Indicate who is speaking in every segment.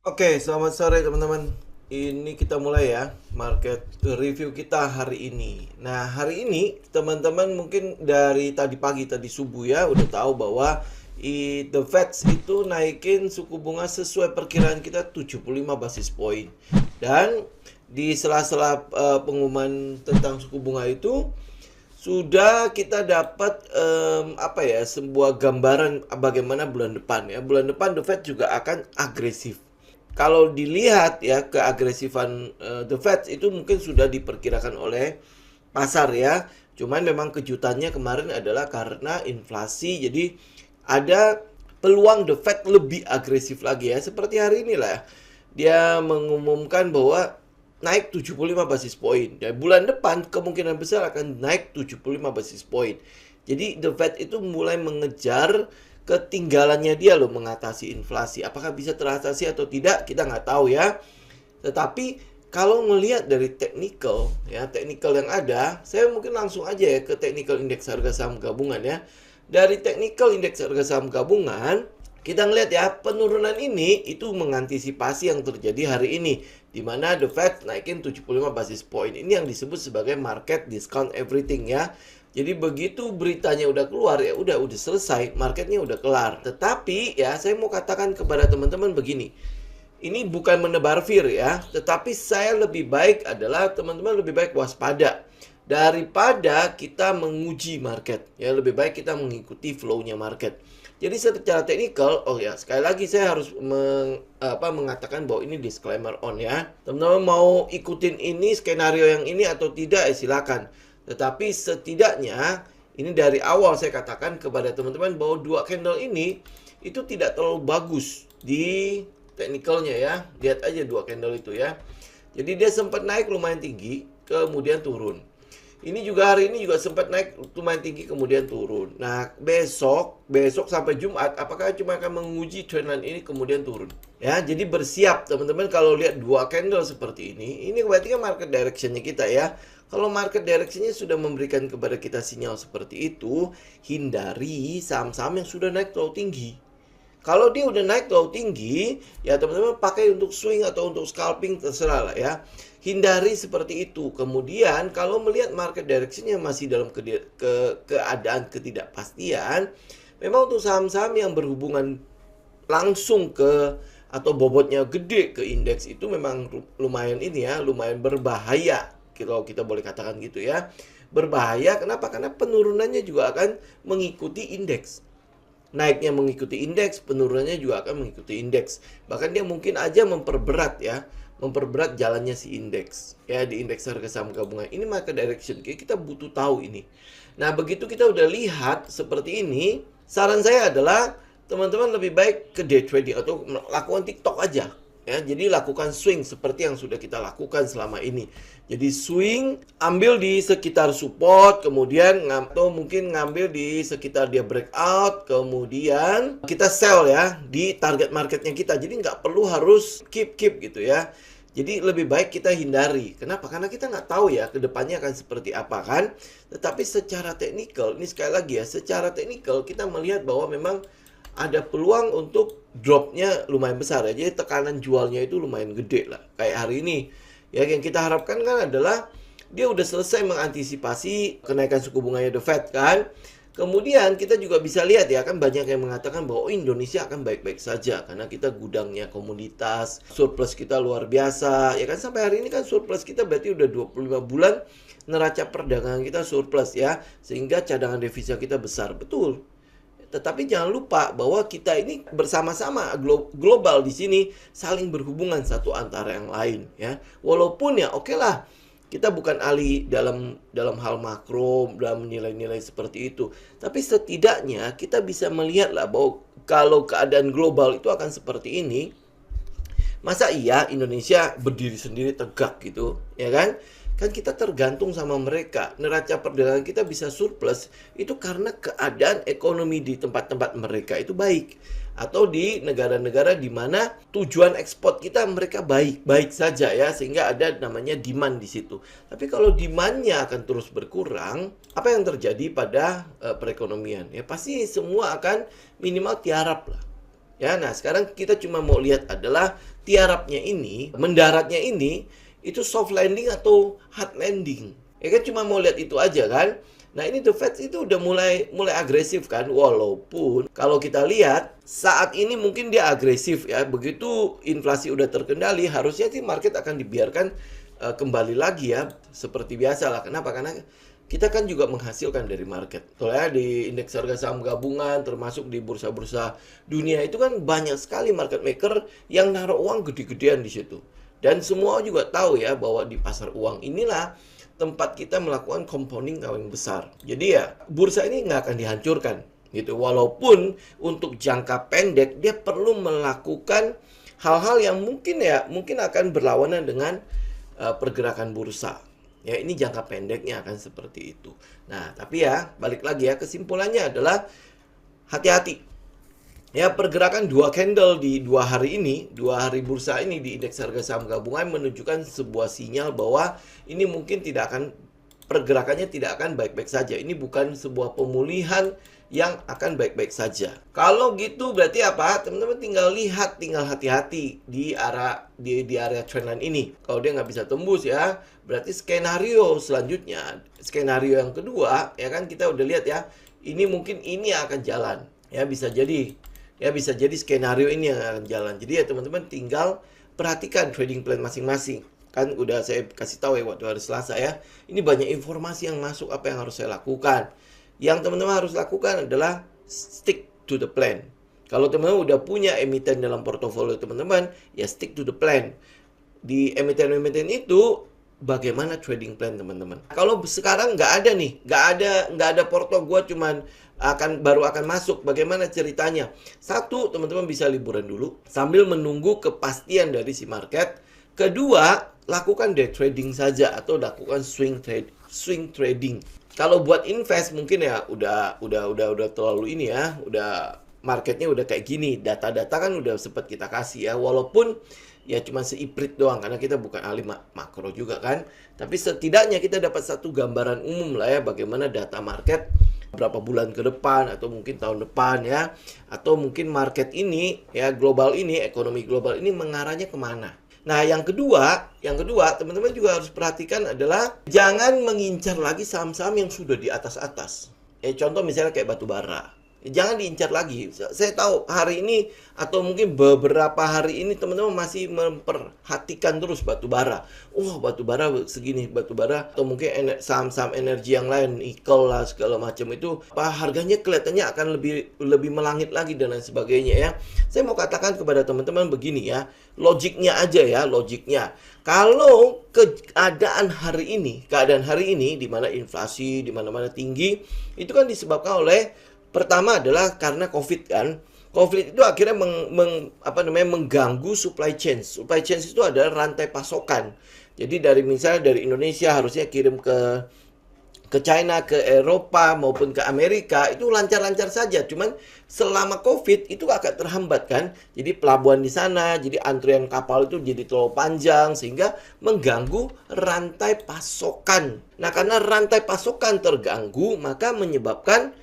Speaker 1: Oke, selamat sore teman-teman. Ini kita mulai ya, market review kita hari ini. Nah, hari ini teman-teman mungkin dari tadi pagi, tadi subuh ya, udah tahu bahwa The Fed itu naikin suku bunga sesuai perkiraan kita 75 basis point. Dan di sela-sela pengumuman tentang suku bunga itu, sudah kita dapat sebuah gambaran bagaimana bulan depan ya. Bulan depan The Fed juga akan agresif. Kalau dilihat ya keagresifan The Fed itu mungkin sudah diperkirakan oleh pasar ya. Cuman memang kejutannya kemarin adalah karena inflasi. Jadi ada peluang The Fed lebih agresif lagi ya. Seperti hari ini lah ya. Dia mengumumkan bahwa naik 75 basis point. Dan bulan depan kemungkinan besar akan naik 75 basis point. Jadi The Fed itu mulai mengejar ketinggalannya dia loh mengatasi inflasi. Apakah bisa teratasi atau tidak, kita nggak tahu ya. Tetapi kalau melihat dari technical yang ada, saya mungkin langsung aja ya ke technical indeks harga saham gabungan ya. Dari technical indeks harga saham gabungan, kita ngelihat ya, penurunan ini itu mengantisipasi yang terjadi hari ini, di mana The Fed naikin 75 basis point. Ini yang disebut sebagai market discount everything ya. Jadi begitu beritanya udah keluar ya udah selesai, marketnya udah kelar. Tetapi ya saya mau katakan kepada teman-teman begini. Ini bukan menebar fear ya, tetapi saya lebih baik adalah teman-teman lebih baik waspada daripada kita menguji market. Ya lebih baik kita mengikuti flow-nya market. Jadi secara teknikal, oh ya sekali lagi saya harus mengatakan bahwa ini disclaimer on ya. Teman-teman mau ikutin ini skenario yang ini atau tidak silakan. Tetapi setidaknya ini dari awal saya katakan kepada teman-teman bahwa dua candle ini itu tidak terlalu bagus di teknikalnya ya. Lihat aja dua candle itu ya. Jadi dia sempat naik lumayan tinggi, kemudian turun. Ini juga hari ini juga sempat naik lumayan tinggi kemudian turun. Nah, besok sampai Jumat apakah cuma akan menguji trendline ini kemudian turun? Ya, jadi bersiap teman-teman kalau lihat dua candle seperti ini berarti kan market directionnya kita ya. Kalau market directionnya sudah memberikan kepada kita sinyal seperti itu, hindari saham-saham yang sudah naik terlalu tinggi. Kalau dia udah naik terlalu tinggi, ya teman-teman pakai untuk swing atau untuk scalping terserah lah ya. Hindari seperti itu. Kemudian kalau melihat market directionnya masih dalam keadaan ketidakpastian, memang untuk saham-saham yang berhubungan langsung ke atau bobotnya gede ke indeks itu memang lumayan ini ya, lumayan berbahaya. Kalau kita boleh katakan gitu ya. Berbahaya kenapa? Karena penurunannya juga akan mengikuti indeks. Naiknya mengikuti indeks, penurunannya juga akan mengikuti indeks. Bahkan dia mungkin aja memperberat ya, memperberat jalannya si indeks. Ya, di indeks harga saham gabungan. Ini market direction, kita butuh tahu ini. Nah, begitu kita udah lihat seperti ini, saran saya adalah teman-teman lebih baik ke day trading atau lakukan TikTok aja. Ya, jadi lakukan swing seperti yang sudah kita lakukan selama ini. Jadi swing, ambil di sekitar support, kemudian atau mungkin ngambil di sekitar dia breakout, kemudian kita sell ya di target marketnya kita. Jadi nggak perlu harus keep gitu ya. Jadi lebih baik kita hindari. Kenapa? Karena kita nggak tahu ya kedepannya akan seperti apa kan. Tetapi secara teknikal, ini sekali lagi ya, secara teknikal kita melihat bahwa memang ada peluang untuk dropnya lumayan besar ya. Jadi tekanan jualnya itu lumayan gede lah. Kayak hari ini. Ya yang kita harapkan kan adalah dia udah selesai mengantisipasi kenaikan suku bunganya The Fed kan. Kemudian kita juga bisa lihat ya kan banyak yang mengatakan bahwa Indonesia akan baik-baik saja karena kita gudangnya komoditas, surplus kita luar biasa. Ya kan sampai hari ini kan surplus kita berarti udah 25 bulan neraca perdagangan kita surplus ya. Sehingga cadangan devisa kita besar. Betul. Tetapi jangan lupa bahwa kita ini bersama-sama global di sini saling berhubungan satu antara yang lain ya. Walaupun ya oke lah kita bukan ahli dalam hal makro, dalam nilai-nilai seperti itu. Tapi setidaknya kita bisa melihat lah bahwa kalau keadaan global itu akan seperti ini, masa iya Indonesia berdiri sendiri tegak gitu, ya kan? Kan kita tergantung sama mereka. Neraca perdagangan kita bisa surplus itu karena keadaan ekonomi di tempat-tempat mereka itu baik. Atau di negara-negara di mana tujuan ekspor kita mereka baik-baik saja ya. Sehingga ada namanya demand di situ. Tapi kalau demandnya akan terus berkurang, apa yang terjadi pada perekonomian? Ya pasti semua akan minimal tiarap lah. Ya, nah sekarang kita cuma mau lihat adalah tiarapnya ini, mendaratnya ini, itu soft landing atau hard landing. Ya kan cuma mau lihat itu aja kan. Nah ini The Fed itu udah mulai agresif kan, walaupun kalau kita lihat saat ini mungkin dia agresif ya. Begitu inflasi udah terkendali, harusnya sih market akan dibiarkan kembali lagi ya seperti biasa lah. Kenapa? Karena kita kan juga menghasilkan dari market. Soalnya di indeks harga saham gabungan, termasuk di bursa-bursa dunia itu kan banyak sekali market maker yang naruh uang gede-gedean di situ. Dan semua juga tahu ya bahwa di pasar uang inilah tempat kita melakukan compounding yang besar. Jadi ya bursa ini nggak akan dihancurkan gitu. Walaupun untuk jangka pendek dia perlu melakukan hal-hal yang mungkin akan berlawanan dengan pergerakan bursa. Ya ini jangka pendeknya akan seperti itu. Nah tapi ya balik lagi ya, kesimpulannya adalah hati-hati. Ya pergerakan dua candle di 2 hari ini, 2 hari bursa ini di indeks harga saham gabungan menunjukkan sebuah sinyal bahwa ini mungkin pergerakannya tidak akan baik-baik saja. Ini bukan sebuah pemulihan yang akan baik-baik saja. Kalau gitu berarti apa? Teman-teman tinggal lihat, tinggal hati-hati di area trendline ini. Kalau dia nggak bisa tembus ya, berarti skenario selanjutnya, skenario yang kedua, ya kan kita udah lihat ya, ini mungkin ini akan jalan. Ya bisa jadi skenario ini yang akan jalan. Jadi ya teman-teman tinggal perhatikan trading plan masing-masing. Kan udah saya kasih tahu ya waktu hari Selasa ya. Ini banyak informasi yang masuk, apa yang harus saya lakukan. Yang teman-teman harus lakukan adalah stick to the plan. Kalau teman-teman udah punya emiten dalam portofolio teman-teman, ya stick to the plan. Di emiten-emiten itu bagaimana trading plan teman-teman. Kalau sekarang nggak ada nih, nggak ada porto, gue cuman baru akan masuk. Bagaimana ceritanya? Satu, teman-teman bisa liburan dulu sambil menunggu kepastian dari si market. Kedua, lakukan day trading saja atau lakukan swing trading. Kalau buat invest mungkin ya udah terlalu ini ya, udah marketnya udah kayak gini, data-data kan udah sempat kita kasih ya, walaupun ya cuma seiprit doang karena kita bukan ahli makro juga kan, tapi setidaknya kita dapat satu gambaran umum lah ya bagaimana data market berapa bulan ke depan atau mungkin tahun depan ya, atau mungkin market ini ya global ini, ekonomi global ini mengarahnya kemana. Nah, yang kedua, teman-teman juga harus perhatikan adalah jangan mengincar lagi saham-saham yang sudah di atas-atas. Contoh misalnya kayak batu bara. Jangan diincar lagi. Saya tahu hari ini atau mungkin beberapa hari ini teman-teman masih memperhatikan terus batu bara. Batu bara segini, batu bara atau mungkin saham-saham energi yang lain, nikel lah segala macam itu harganya kelihatannya akan lebih melangit lagi dan lain sebagainya ya. Saya mau katakan kepada teman-teman begini ya. Logiknya aja ya, logiknya. Kalau keadaan hari ini di mana inflasi di mana-mana tinggi, itu kan disebabkan oleh pertama adalah karena COVID kan. COVID itu akhirnya mengganggu supply chain. Supply chain itu adalah rantai pasokan. Jadi misalnya dari Indonesia harusnya kirim ke China, ke Eropa maupun ke Amerika itu lancar-lancar saja. Cuman selama COVID itu agak terhambat kan. Jadi pelabuhan di sana, jadi antrian kapal itu jadi terlalu panjang sehingga mengganggu rantai pasokan. Nah, karena rantai pasokan terganggu, maka menyebabkan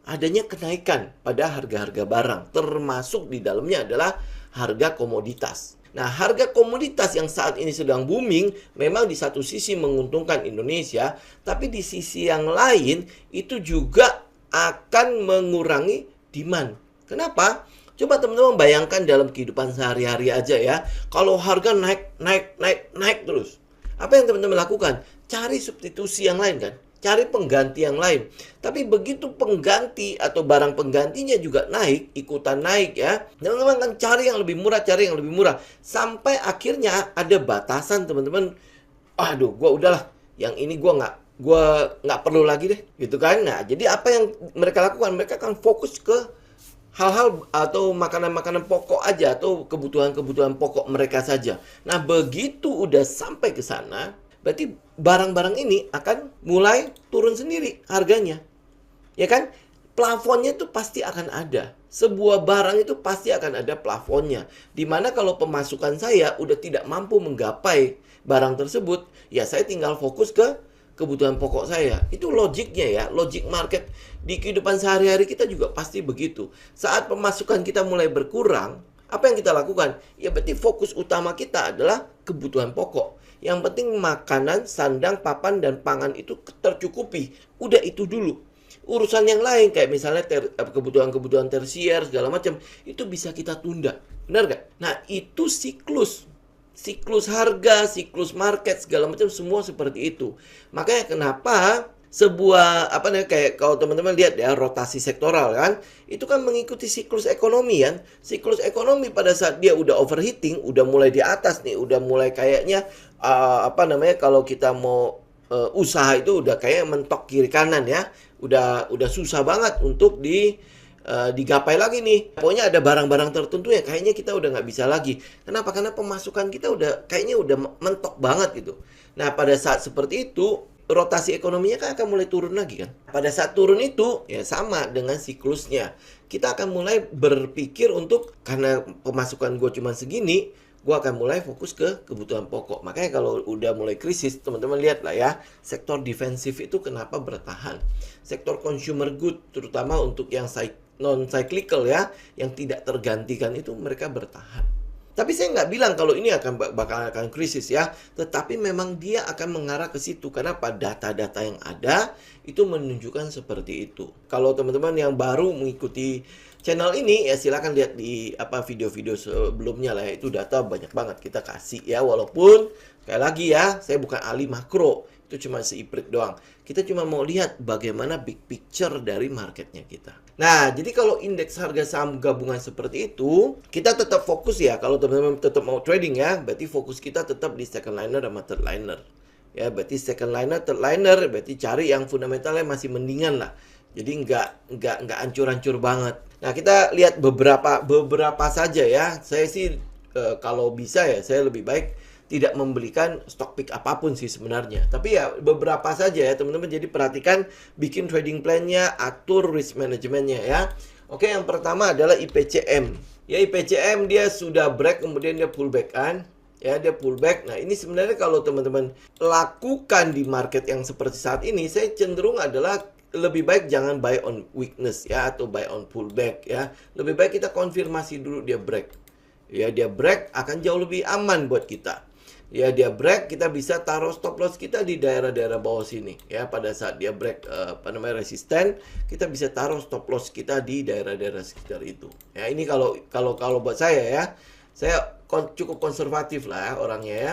Speaker 1: adanya kenaikan pada harga-harga barang, termasuk di dalamnya adalah harga komoditas. Nah, harga komoditas yang saat ini sedang booming memang di satu sisi menguntungkan Indonesia, tapi di sisi yang lain itu juga akan mengurangi demand. Kenapa? Coba teman-teman bayangkan dalam kehidupan sehari-hari aja ya. Kalau harga naik terus. Apa yang teman-teman lakukan? Cari substitusi yang lain kan? Cari pengganti yang lain. Tapi begitu pengganti atau barang penggantinya juga naik, ikutan naik ya. Teman-teman kan cari yang lebih murah. Sampai akhirnya ada batasan teman-teman. Aduh, udahlah. Yang ini gua nggak perlu lagi deh. Gitu kan. Nah, jadi apa yang mereka lakukan? Mereka akan fokus ke hal-hal atau makanan-makanan pokok aja atau kebutuhan-kebutuhan pokok mereka saja. Nah, begitu udah sampai ke sana, berarti barang-barang ini akan mulai turun sendiri harganya. Ya kan? Plafonnya itu pasti akan ada. Sebuah barang itu pasti akan ada plafonnya. Dimana kalau pemasukan saya udah tidak mampu menggapai barang tersebut, ya saya tinggal fokus ke kebutuhan pokok saya. Itu logiknya ya, logik market di kehidupan sehari-hari kita juga pasti begitu. Saat pemasukan kita mulai berkurang, apa yang kita lakukan? Ya berarti fokus utama kita adalah kebutuhan pokok. Yang penting makanan, sandang, papan, dan pangan itu tercukupi. Udah itu dulu. Urusan yang lain kayak misalnya kebutuhan-kebutuhan tersier segala macam itu bisa kita tunda. Benar gak? Nah, itu siklus. Siklus harga, siklus market segala macam semua seperti itu. Makanya kenapa sebuah kayak kalau teman-teman lihat ya rotasi sektoral kan, itu kan mengikuti siklus ekonomi kan. Siklus ekonomi pada saat dia udah overheating, udah mulai di atas nih, udah mulai kayaknya kalau kita mau usaha itu udah kayak mentok kiri kanan ya. Udah susah banget untuk digapai lagi nih. Pokoknya ada barang-barang tertentu ya kayaknya kita udah nggak bisa lagi. Kenapa? Karena pemasukan kita kayaknya udah mentok banget gitu. Nah, pada saat seperti itu rotasi ekonominya kan akan mulai turun lagi kan. Pada saat turun itu ya sama dengan siklusnya. Kita akan mulai berpikir untuk karena pemasukan gue cuma segini, gue akan mulai fokus ke kebutuhan pokok. Makanya kalau udah mulai krisis, teman-teman lihat lah ya, sektor defensif itu kenapa bertahan. Sektor consumer good, terutama untuk yang non-cyclical ya, yang tidak tergantikan itu mereka bertahan. Tapi saya nggak bilang kalau ini akan krisis ya, tetapi memang dia akan mengarah ke situ. Karena pada data-data yang ada, itu menunjukkan seperti itu. Kalau teman-teman yang baru mengikuti channel ini ya silakan lihat di video-video sebelumnya lah ya. Itu data banyak banget kita kasih ya, walaupun sekali lagi ya saya bukan ahli makro, itu cuma seiprit doang. Kita cuma mau lihat bagaimana big picture dari marketnya kita. Nah, jadi kalau indeks harga saham gabungan seperti itu, kita tetap fokus ya. Kalau teman-teman tetap mau trading ya, berarti fokus kita tetap di second liner sama third liner. Ya, berarti second liner, third liner, berarti cari yang fundamentalnya masih mendingan lah. Jadi nggak hancur-hancur banget. Nah, kita lihat beberapa saja ya. Saya sih kalau bisa ya saya lebih baik tidak membelikan stock pick apapun sih sebenarnya. Tapi ya beberapa saja ya teman-teman. Jadi perhatikan, bikin trading plan-nya, atur risk management-nya ya. Oke, yang pertama adalah IPCM. Ya, IPCM dia sudah break kemudian dia pullback kan. Ya, dia pullback. Nah, ini sebenarnya kalau teman-teman lakukan di market yang seperti saat ini, saya cenderung adalah lebih baik jangan buy on weakness ya, atau buy on pullback ya. Lebih baik kita konfirmasi dulu dia break. Ya, dia break akan jauh lebih aman buat kita. Ya, dia break, kita bisa taruh stop loss kita di daerah-daerah bawah sini ya. Pada saat dia break resisten, kita bisa taruh stop loss kita di daerah-daerah sekitar itu. Ya, ini kalau buat saya ya. Saya cukup konservatif lah ya orangnya ya.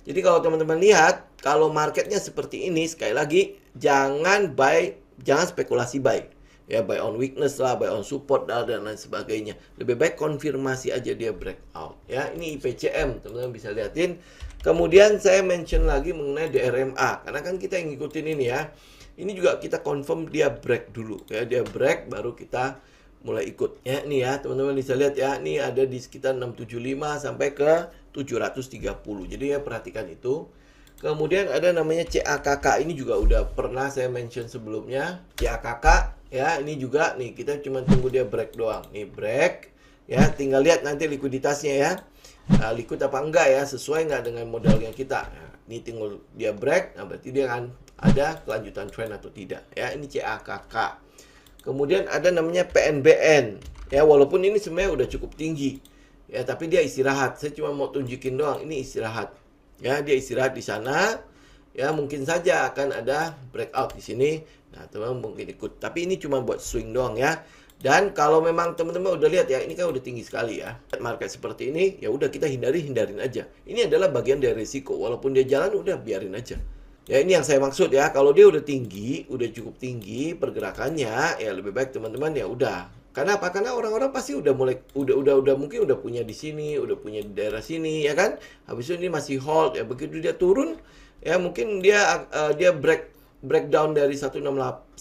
Speaker 1: Jadi kalau teman-teman lihat, kalau marketnya seperti ini, sekali lagi jangan spekulasi buy. Ya, buy on weakness lah, buy on support dan lain sebagainya. Lebih baik konfirmasi aja dia breakout. Ya, ini IPCM, teman-teman bisa lihatin. Kemudian saya mention lagi mengenai DRMA, karena kan kita yang ngikutin ini ya. Ini juga kita confirm dia break dulu. Ya, dia break baru kita mulai ikut. Ya, ini ya, teman-teman bisa lihat ya. Ini ada di sekitar 675 sampai ke 730. Jadi ya perhatikan itu. Kemudian ada namanya CAKK. Ini juga udah pernah saya mention sebelumnya. CAKK ya, ini juga nih kita cuma tunggu dia break doang. Nih break ya, tinggal lihat nanti likuiditasnya ya. Nah, liquid apa enggak ya, sesuai nggak dengan modalnya kita. Nah, ini tinggal dia break, nah berarti dia akan ada kelanjutan trend atau tidak ya. Ini CAKK. Kemudian ada namanya PNBN ya, walaupun ini sebenarnya udah cukup tinggi ya, tapi dia istirahat. Saya cuma mau tunjukin doang, ini istirahat ya, dia istirahat di sana ya. Mungkin saja akan ada breakout di sini. Nah, teman-teman mungkin ikut, tapi ini cuma buat swing doang ya. Dan kalau memang teman-teman udah lihat ya, ini kan udah tinggi sekali ya. Market seperti ini, ya udah kita hindarin aja. Ini adalah bagian dari risiko. Walaupun dia jalan, udah biarin aja. Ya, ini yang saya maksud ya. Kalau dia udah tinggi, udah cukup tinggi pergerakannya, ya lebih baik teman-teman ya udah. Karena apa? Karena orang-orang pasti udah mulai, udah mungkin udah punya di sini, udah punya di daerah sini, ya kan? Habis itu ini masih hold, ya begitu dia turun, ya mungkin dia breakdown dari 1680,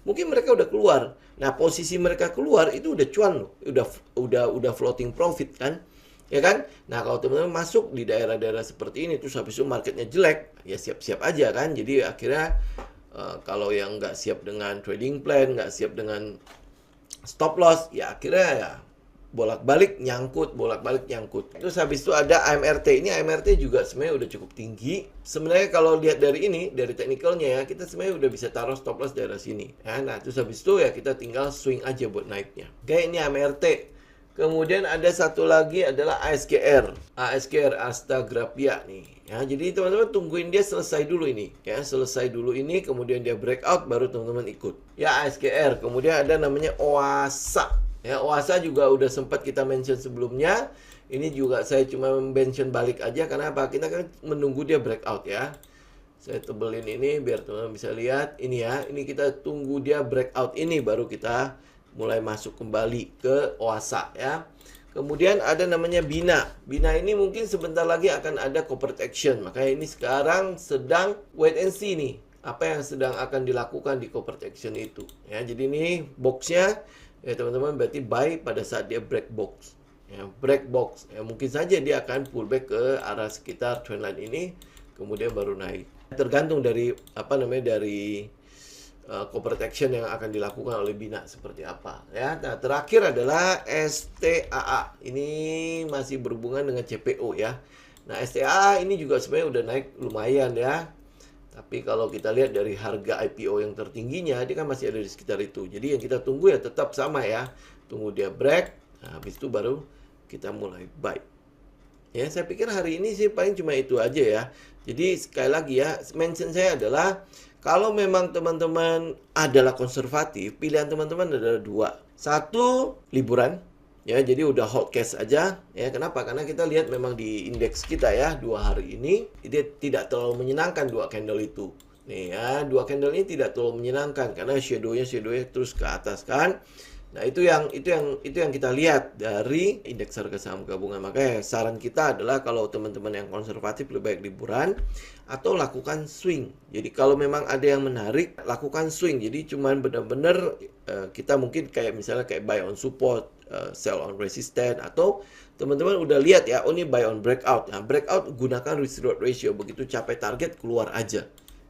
Speaker 1: mungkin mereka udah keluar. Nah, posisi mereka keluar itu udah cuan loh, udah floating profit kan, ya kan? Nah, kalau teman-teman masuk di daerah-daerah seperti ini terus habis itu marketnya jelek, ya siap-siap aja kan. Jadi akhirnya kalau yang nggak siap dengan trading plan, nggak siap dengan stop loss, ya akhirnya ya bolak-balik nyangkut, bolak-balik nyangkut. Terus habis itu ada AMRT. Ini AMRT juga sebenarnya udah cukup tinggi. Sebenarnya kalau lihat dari ini, dari teknikalnya ya, kita sebenarnya udah bisa taruh stop loss daerah sini. Ya, nah, terus habis itu ya kita tinggal swing aja buat naiknya. Oke, ini AMRT. Kemudian ada satu lagi adalah ASGR. ASGR Astagrapia nih. Ya, jadi teman-teman tungguin dia selesai dulu ini. Ya, selesai dulu ini, kemudian dia breakout, baru teman-teman ikut. Ya, ASGR. Kemudian ada namanya OASA. Ya, OASA juga udah sempat kita mention sebelumnya. Ini juga saya cuma mention balik aja karena apa? Kita kan menunggu dia breakout ya. Saya tebelin ini biar teman-teman bisa lihat. Ini ya, ini kita tunggu dia breakout ini baru kita mulai masuk kembali ke OASA ya. Kemudian ada namanya BINA. BINA ini mungkin sebentar lagi akan ada corporate action. Makanya ini sekarang sedang wait and see nih. Apa yang sedang akan dilakukan di corporate action itu. Ya, jadi ini boxnya. Ya teman-teman, berarti buy pada saat dia break box. Ya, break box. Ya, mungkin saja dia akan pullback ke arah sekitar trendline ini, kemudian baru naik. Tergantung dari dari corporate action yang akan dilakukan oleh BINA seperti apa. Ya, nah, terakhir adalah STAA. Ini masih berhubungan dengan CPO ya. Nah, STAA ini juga sebenarnya udah naik lumayan ya. Tapi kalau kita lihat dari harga IPO yang tertingginya, dia kan masih ada di sekitar itu. Jadi yang kita tunggu ya tetap sama ya. Tunggu dia break, nah, habis itu baru kita mulai buy. Ya, saya pikir hari ini sih paling cuma itu aja ya. Jadi sekali lagi ya, mention saya adalah kalau memang teman-teman adalah konservatif, pilihan teman-teman adalah dua. Satu, liburan. Ya, jadi udah hold cash aja. Ya, kenapa? Karena kita lihat memang di indeks kita ya, 2 hari ini dia tidak terlalu menyenangkan dua candle itu. Nih ya, dua candle ini tidak terlalu menyenangkan karena shadow-nya terus ke atas kan. Nah, itu yang kita lihat dari indeks harga saham gabungan. Makanya saran kita adalah kalau teman-teman yang konservatif lebih baik liburan atau lakukan swing. Jadi kalau memang ada yang menarik, lakukan swing. Jadi cuman benar-benar kita mungkin kayak misalnya kayak buy on support, sell on resistance, atau teman-teman udah lihat ya, oh ini buy on breakout. Nah, breakout gunakan risk reward ratio, begitu capai target keluar aja.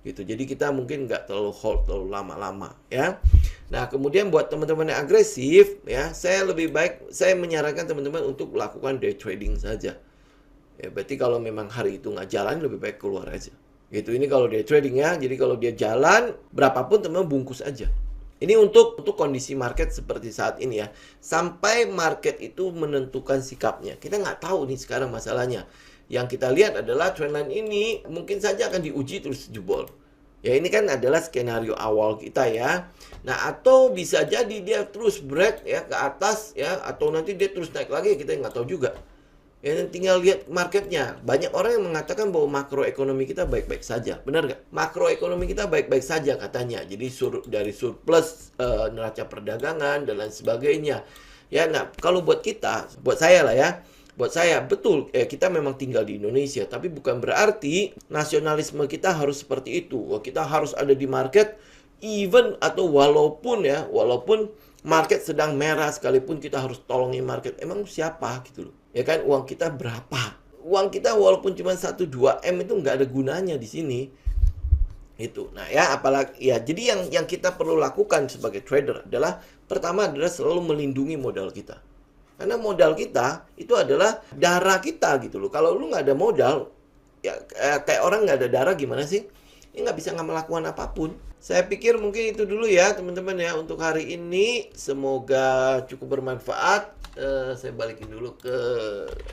Speaker 1: Gitu. Jadi kita mungkin nggak terlalu hold terlalu lama-lama ya. Nah, kemudian buat teman-teman yang agresif ya, saya menyarankan teman-teman untuk melakukan day trading saja. Ya, berarti kalau memang hari itu nggak jalan, lebih baik keluar aja. Gitu. Ini kalau day trading ya. Jadi kalau dia jalan, berapapun teman-teman bungkus aja. Ini untuk kondisi market seperti saat ini ya. Sampai market itu menentukan sikapnya. Kita nggak tahu nih sekarang masalahnya. Yang kita lihat adalah trendline ini mungkin saja akan diuji terus jebol. Ya, ini kan adalah skenario awal kita ya. Nah, atau bisa jadi dia terus break ya ke atas ya, atau nanti dia terus naik lagi, kita nggak tahu juga. Ya, tinggal lihat marketnya. Banyak orang yang mengatakan bahwa makroekonomi kita baik-baik saja. Benar nggak? Makroekonomi kita baik-baik saja katanya. Jadi dari surplus neraca perdagangan dan lain sebagainya. Ya, nah kalau buat saya lah ya. Buat saya, betul, kita memang tinggal di Indonesia, tapi bukan berarti nasionalisme kita harus seperti itu. Kita harus ada di market, even atau walaupun market sedang merah, sekalipun kita harus tolongin market. Emang siapa gitu loh? Ya kan, uang kita berapa? Uang kita walaupun cuma 1-2 M itu nggak ada gunanya di sini. Itu. Nah ya, apalagi ya, jadi yang kita perlu lakukan sebagai trader adalah, pertama adalah selalu melindungi modal kita. Karena modal kita itu adalah darah kita gitu loh. Kalau lu nggak ada modal, ya kayak orang nggak ada darah gimana sih? Ini nggak bisa melakukan apapun. Saya pikir mungkin itu dulu ya teman-teman ya untuk hari ini. Semoga cukup bermanfaat. Saya balikin dulu ke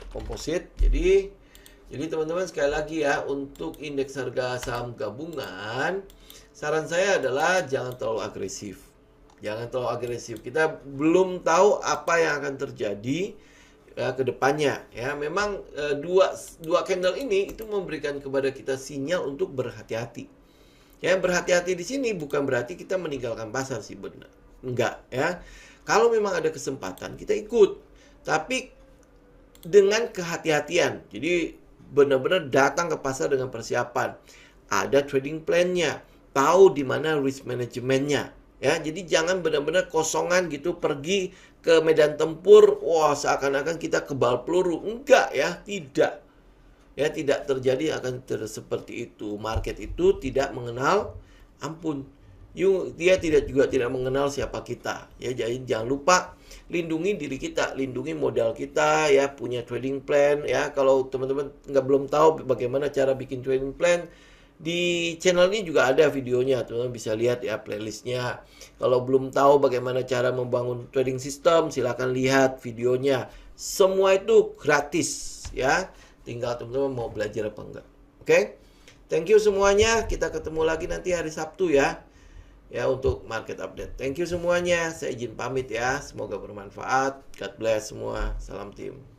Speaker 1: komposit. Jadi teman-teman sekali lagi ya, untuk indeks harga saham gabungan, saran saya adalah jangan terlalu agresif. Jangan terlalu agresif. Kita belum tahu apa yang akan terjadi ke depannya. Ya, memang dua candle ini itu memberikan kepada kita sinyal untuk berhati-hati. Ya, berhati-hati di sini bukan berarti kita meninggalkan pasar sih, benar. Enggak ya. Kalau memang ada kesempatan kita ikut. Tapi dengan kehati-hatian. Jadi benar-benar datang ke pasar dengan persiapan. Ada trading plan-nya. Tahu di mana risk management-nya. Ya, jadi jangan benar-benar kosongan gitu pergi ke medan tempur, wah seakan-akan kita kebal peluru. Enggak ya, tidak. Ya, tidak terjadi seperti itu. Market itu tidak mengenal ampun. dia tidak mengenal siapa kita ya. Jadi jangan lupa lindungi diri kita, lindungi modal kita ya, punya trading plan ya. Kalau teman-teman belum tahu bagaimana cara bikin trading plan, di channel ini juga ada videonya, teman-teman bisa lihat ya playlistnya. Kalau belum tahu bagaimana cara membangun trading system, silahkan lihat videonya. Semua itu gratis ya, tinggal teman-teman mau belajar apa enggak. Oke? Thank you semuanya, kita ketemu lagi nanti hari Sabtu ya untuk market update. Thank you semuanya, saya izin pamit ya, semoga bermanfaat. God bless semua, salam tim.